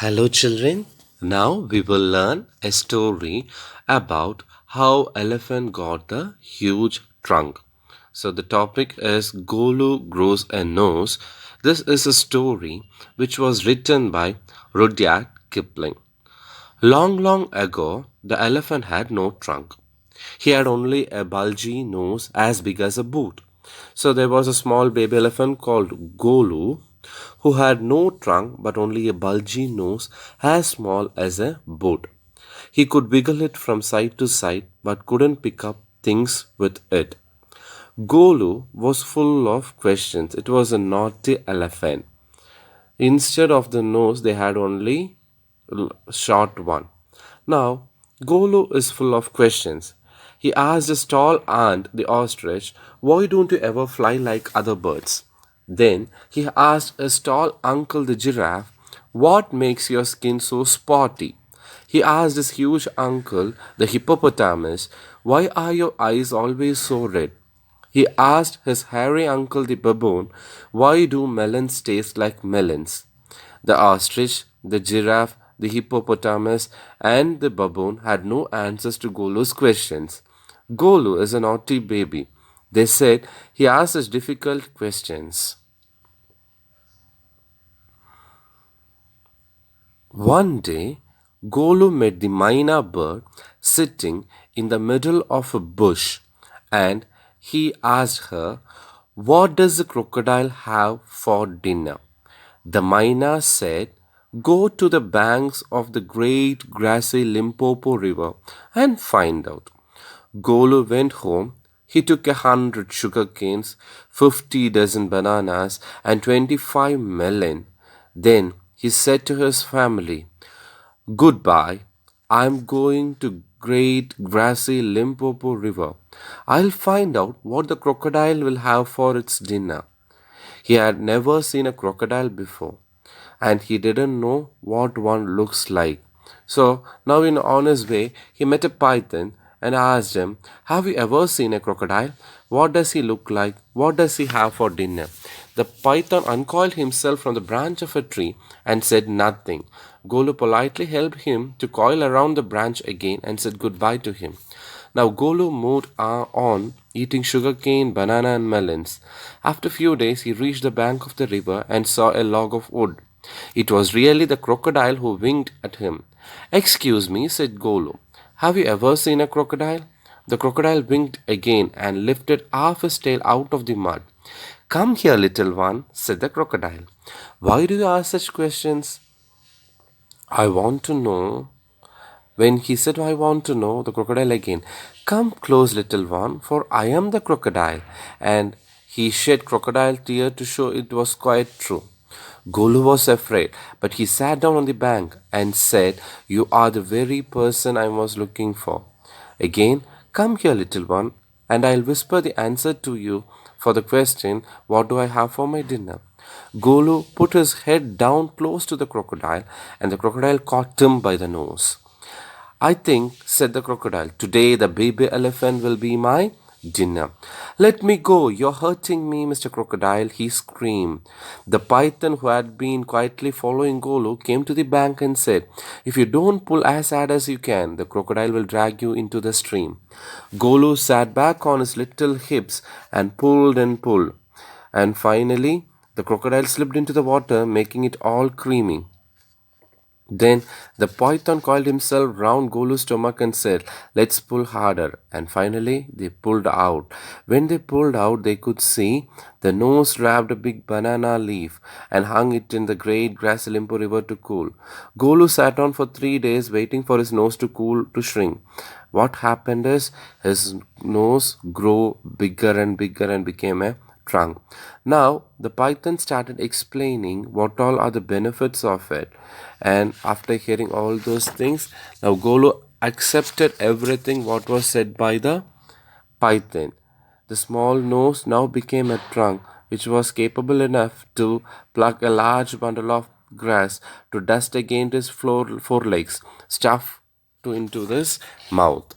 Hello, children. Now we will learn a story about how elephant got the huge trunk. So the topic is Golu grows a nose. This is a story which was written by Rudyard Kipling. Long, long ago, the elephant had no trunk. He had only a bulgy nose as big as a boot. So there was a small baby elephant called Golu who had no trunk but only a bulgy nose as small as a boot. He could wiggle it from side to side but couldn't pick up things with it. Golu was full of questions. It was a naughty elephant. Instead of the nose, they had only short one. Now, Golu is full of questions. He asked his tall aunt, the ostrich, why don't you ever fly like other birds? Then he asked his tall uncle, the giraffe, what makes your skin so spotty? He asked his huge uncle, the hippopotamus, why are your eyes always so red? He asked his hairy uncle, the baboon, why do melons taste like melons? The ostrich, the giraffe, the hippopotamus, and the baboon had no answers to Golu's questions. Golu is a naughty baby. They said he asked us difficult questions. One day, Golu met the myna bird sitting in the middle of a bush, and he asked her, what does the crocodile have for dinner? The myna said, go to the banks of the great grassy Limpopo River and find out. Golu went home. He took 100 sugar canes, 50 dozen bananas, and 25 melon. Then he said to his family, goodbye. I'm going to great grassy Limpopo River. I'll find out what the crocodile will have for its dinner. He had never seen a crocodile before, and he didn't know what one looks like. So now on his way, he met a python and asked him, have you ever seen a crocodile? What does he look like? What does he have for dinner? The python uncoiled himself from the branch of a tree and said nothing. Golu politely helped him to coil around the branch again and said goodbye to him. Now Golu moved on, eating sugarcane, banana, and melons. After a few days, he reached the bank of the river and saw a log of wood. It was really the crocodile who winked at him. Excuse me, said Golu. Have you ever seen a crocodile? The crocodile winked again and lifted half his tail out of the mud. Come here, little one, said the crocodile. Why do you ask such questions? I want to know. When he said, I want to know, the crocodile again, come close, little one, for I am the crocodile. And he shed crocodile tear to show it was quite true. Golu was afraid, but he sat down on the bank and said, you are the very person I was looking for. Again, come here, little one, and I'll whisper the answer to you for the question, what do I have for my dinner? Golu put his head down close to the crocodile, and the crocodile caught him by the nose. I think, said the crocodile, today the baby elephant will be my dinner. Let me go, you're hurting me, Mr. Crocodile, he screamed. The python, who had been quietly following Golu, came to the bank and said, if you don't pull as hard as you can, the crocodile will drag you into the stream. Golu sat back on his little hips and pulled, and finally the crocodile slipped into the water, making it all creamy. Then the python coiled himself round Golu's stomach and said, let's pull harder. And finally they pulled out. When they pulled out, they could see the nose wrapped a big banana leaf and hung it in the great grassy Limpo River to cool. Golu sat on for 3 days waiting for his nose to cool, to shrink. What happened is his nose grew bigger and bigger and became a trunk. Now the python started explaining what all are the benefits of it. And after hearing all those things, now Golu accepted everything what was said by the python. The small nose now became a trunk which was capable enough to pluck a large bundle of grass to dust against his forelegs, stuff into his mouth.